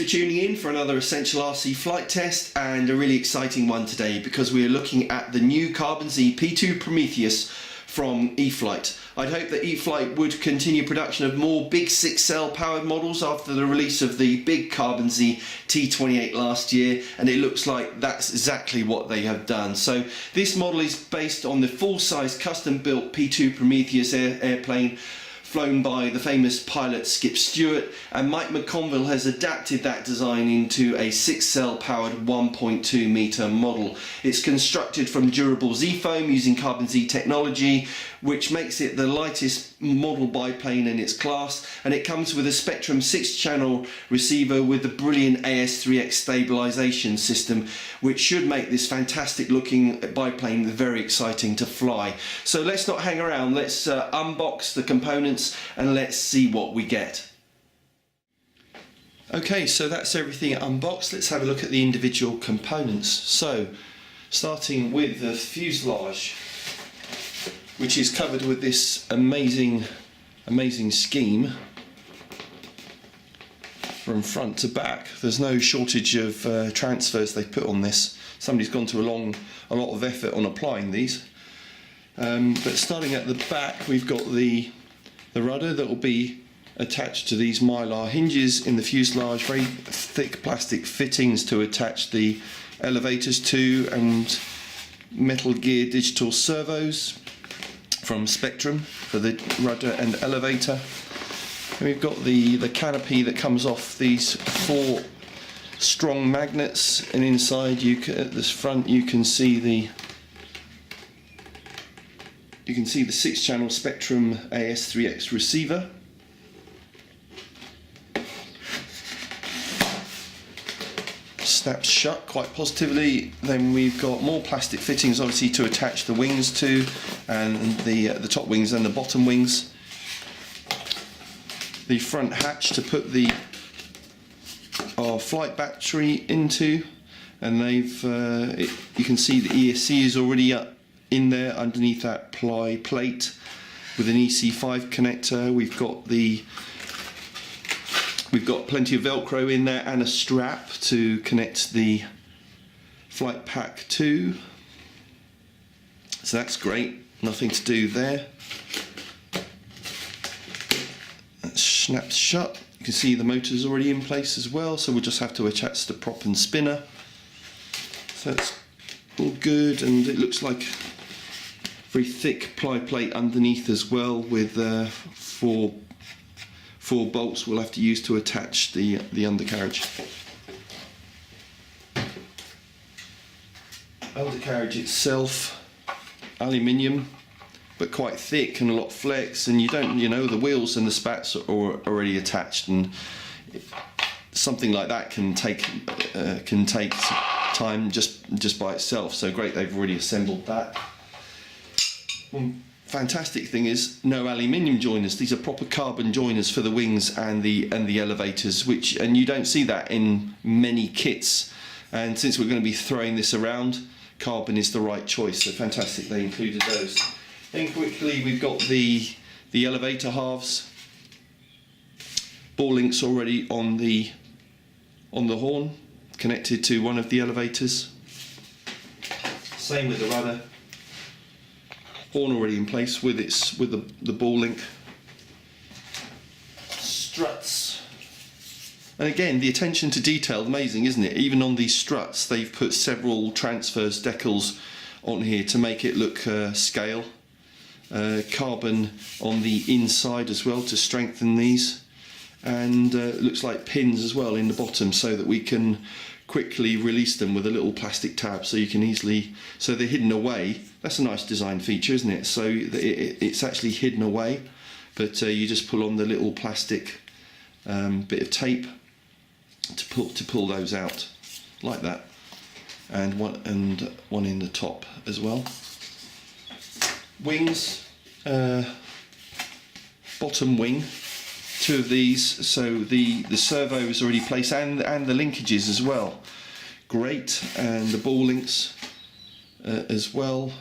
tuning in for another Essential RC flight test, and a really exciting one today because we are looking at the new Carbon Z P2 Prometheus from E-flite. I'd hope that E-flite would continue production of more big 6-cell powered models after the release of the big Carbon Z T28 last year, and it looks like that's exactly what they have done. So this model is based on the full-size custom-built P2 Prometheus airplane flown by the famous pilot Skip Stewart, and Mike McConville has adapted that design into a 6-cell powered 1.2 meter model. It's constructed from durable Z foam using Carbon Z technology, which makes it the lightest model biplane in its class, and it comes with a Spectrum 6-channel receiver with the brilliant AS3X stabilization system, which should make this fantastic looking biplane very exciting to fly. So let's not hang around, let's unbox the components and let's see what we get. Okay, so that's everything unboxed. Let's have a look at the individual components. So starting with the fuselage, which is covered with this amazing scheme from front to back. There's no shortage of transfers they've put on this. Somebody's gone to a lot of effort on applying these. But starting at the back, we've got the rudder that will be attached to these mylar hinges in the fuselage, very thick plastic fittings to attach the elevators to, and metal gear digital servos from Spectrum for the rudder and elevator. And we've got the canopy that comes off these 4 strong magnets, and inside at this front you can see the 6-channel Spectrum AS3X receiver. Snaps shut quite positively. Then we've got more plastic fittings obviously to attach the wings to, and the top wings and the bottom wings. The front hatch to put our flight battery into, and you can see the ESC is already up in there underneath that ply plate with an EC5 connector. We've got plenty of Velcro in there and a strap to connect the flight pack to. So that's great, nothing to do there. That snaps shut. You can see the motor's already in place as well, so we'll just have to attach the prop and spinner. So that's all good, and it looks like very thick ply plate underneath as well, with 4 bolts we'll have to use to attach the undercarriage. Undercarriage itself, aluminium, but quite thick and a lot of flex, and the wheels and the spats are already attached, and something like that can take time just by itself. So great, they've already assembled that. One fantastic thing is no aluminium joiners. These are proper carbon joiners for the wings and the elevators, and you don't see that in many kits. And since we're going to be throwing this around, carbon is the right choice. So fantastic, they included those. Then quickly, we've got the elevator halves, ball links already on the horn, connected to one of the elevators. Same with the rudder. Horn already in place with the ball link. Struts, and again the attention to detail, amazing, isn't it? Even on these struts they've put several transfers decals on here to make it look scale. Carbon on the inside as well to strengthen these, and it looks like pins as well in the bottom so that we can quickly release them with a little plastic tab, so you can easily, so they're hidden away. That's a nice design feature, isn't it? So it's actually hidden away, but you just pull on the little plastic bit of tape to pull those out like that, and one in the top as well. Wings, bottom wing, 2 of these, so the servo is already placed, and the linkages as well. Great, and the ball links as well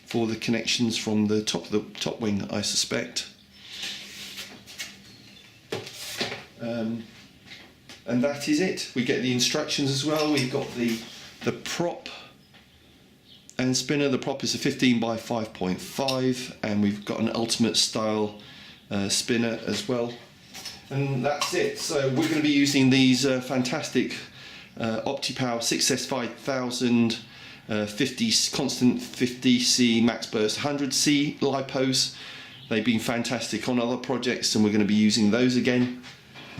for the connections from the top wing, I suspect. And that is it. We get the instructions as well. We've got the prop and spinner. The prop is a 15 by 5.5, and we've got an ultimate style spinner as well. And that's it. So we're going to be using these fantastic OptiPower 6S5000 50 constant 50C max burst 100C lipos. They've been fantastic on other projects, and we're going to be using those again.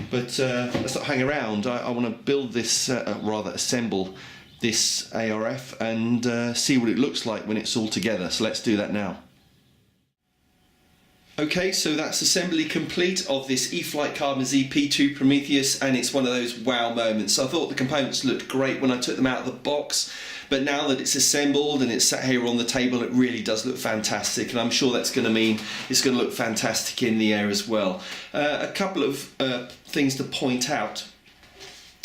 But let's not hang around. I want to build this, rather assemble this ARF and see what it looks like when it's all together. So let's do that now. Okay, so that's assembly complete of this E-flite Carbon Z P2 Prometheus, and it's one of those wow moments. I thought the components looked great when I took them out of the box, but now that it's assembled and it's sat here on the table, it really does look fantastic, and I'm sure that's going to mean it's going to look fantastic in the air as well. A couple of things to point out.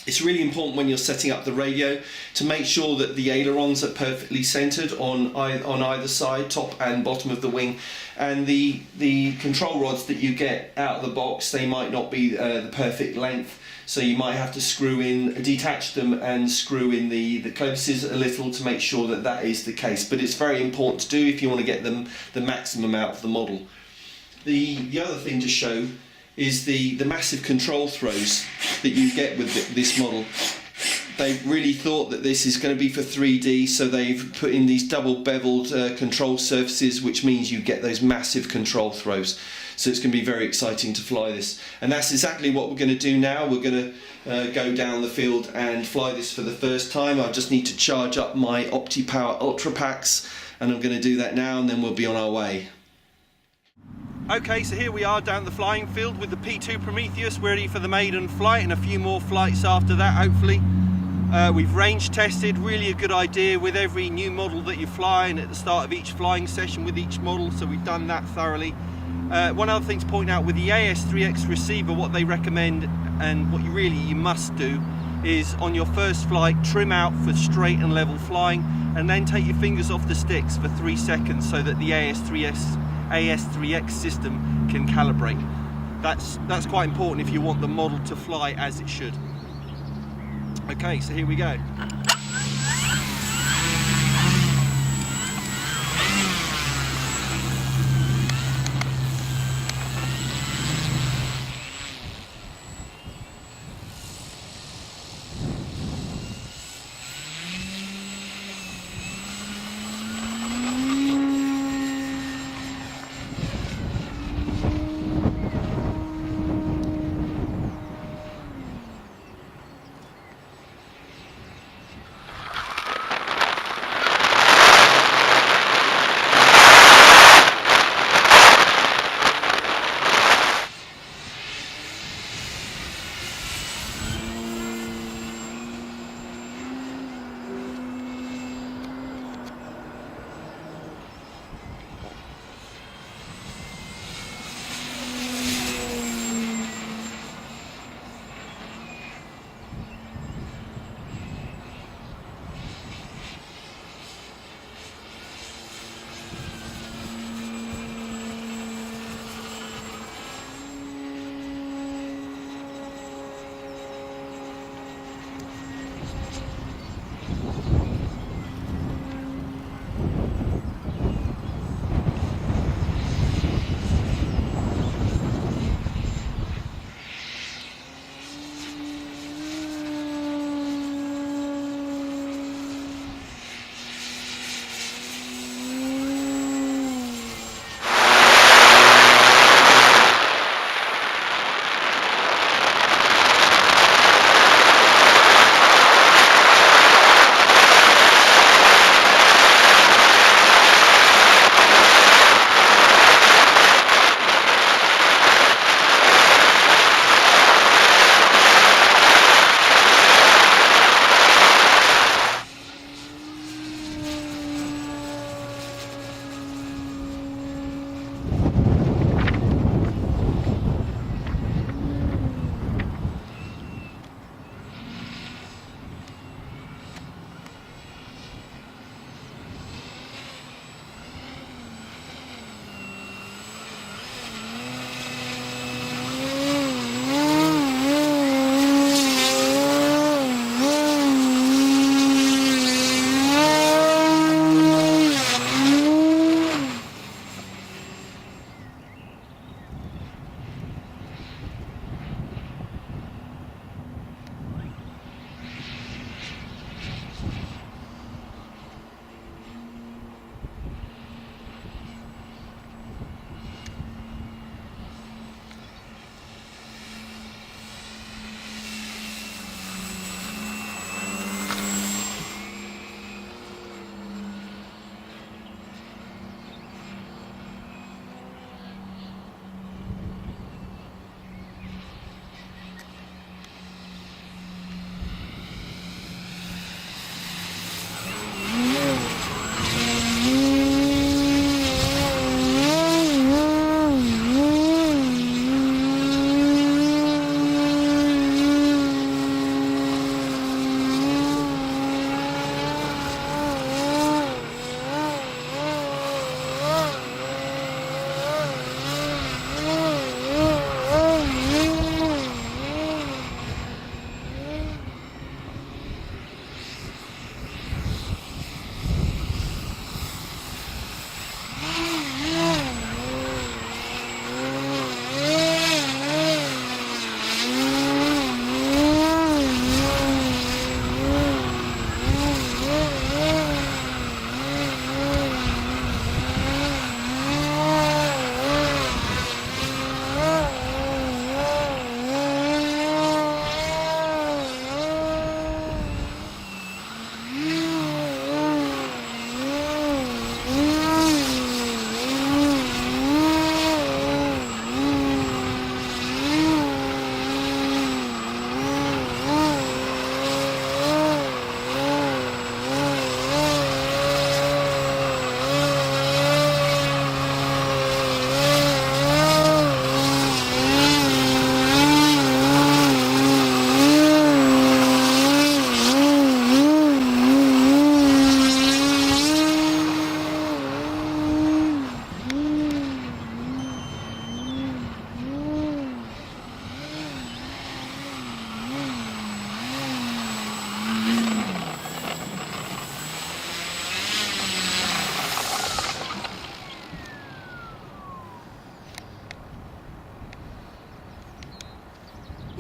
It's really important when you're setting up the radio to make sure that the ailerons are perfectly centered on either side, top and bottom of the wing, and the control rods that you get out of the box, they might not be the perfect length, so you might have to detach them and screw in the clevises a little to make sure that that is the case. But it's very important to do if you want to get the maximum out of the model. The other thing to show is the massive control throws that you get with this model. They've really thought that this is going to be for 3D, so they've put in these double beveled control surfaces, which means you get those massive control throws. So it's going to be very exciting to fly this. And that's exactly what we're going to do now. We're going to go down the field and fly this for the first time. I just need to charge up my OptiPower Ultra Packs, and I'm going to do that now, and then we'll be on our way. Okay, so here we are down the flying field with the P2 Prometheus. We're ready for the maiden flight and a few more flights after that, hopefully. We've range tested, really a good idea with every new model that you fly, and at the start of each flying session with each model, so we've done that thoroughly. One other thing to point out with the AS3X receiver, what they recommend and what you must do is on your first flight, trim out for straight and level flying, and then take your fingers off the sticks for 3 seconds so that the AS3X system can calibrate. That's quite important if you want the model to fly as it should. Okay, so here we go.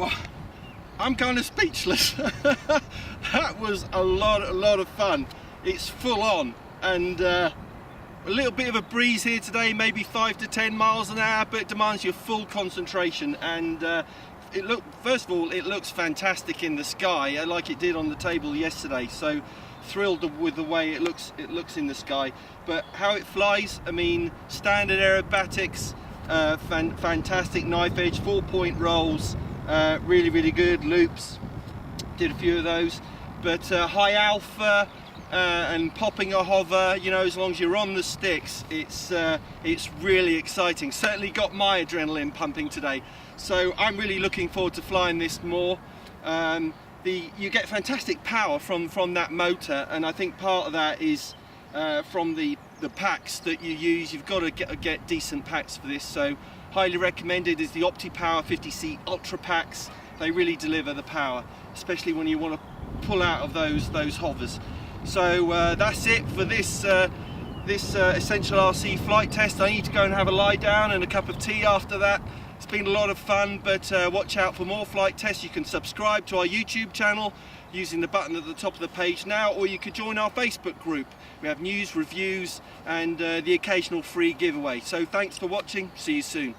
Well, I'm kind of speechless. That was a lot of fun. It's full on, and a little bit of a breeze here today, maybe 5 to 10 miles an hour, but it demands your full concentration. And first of all, it looks fantastic in the sky, like it did on the table yesterday. So thrilled with the way it looks in the sky. But how it flies, I mean, standard aerobatics, fantastic knife edge, 4-point rolls, really good loops. Did a few of those, but high alpha and popping a hover, you know, as long as you're on the sticks, it's really exciting. Certainly got my adrenaline pumping today, so I'm really looking forward to flying this more. You get fantastic power from that motor, and I think part of that is from the packs that you use. You've got to get decent packs for this, so highly recommended is the OptiPower 50C Ultra packs. They really deliver the power, especially when you want to pull out of those hovers. So that's it for this Essential RC flight test. I need to go and have a lie down and a cup of tea after that. It's been a lot of fun, but watch out for more flight tests. You can subscribe to our YouTube channel using the button at the top of the page now, or you could join our Facebook group. We have news, reviews, and the occasional free giveaway. So thanks for watching. See you soon.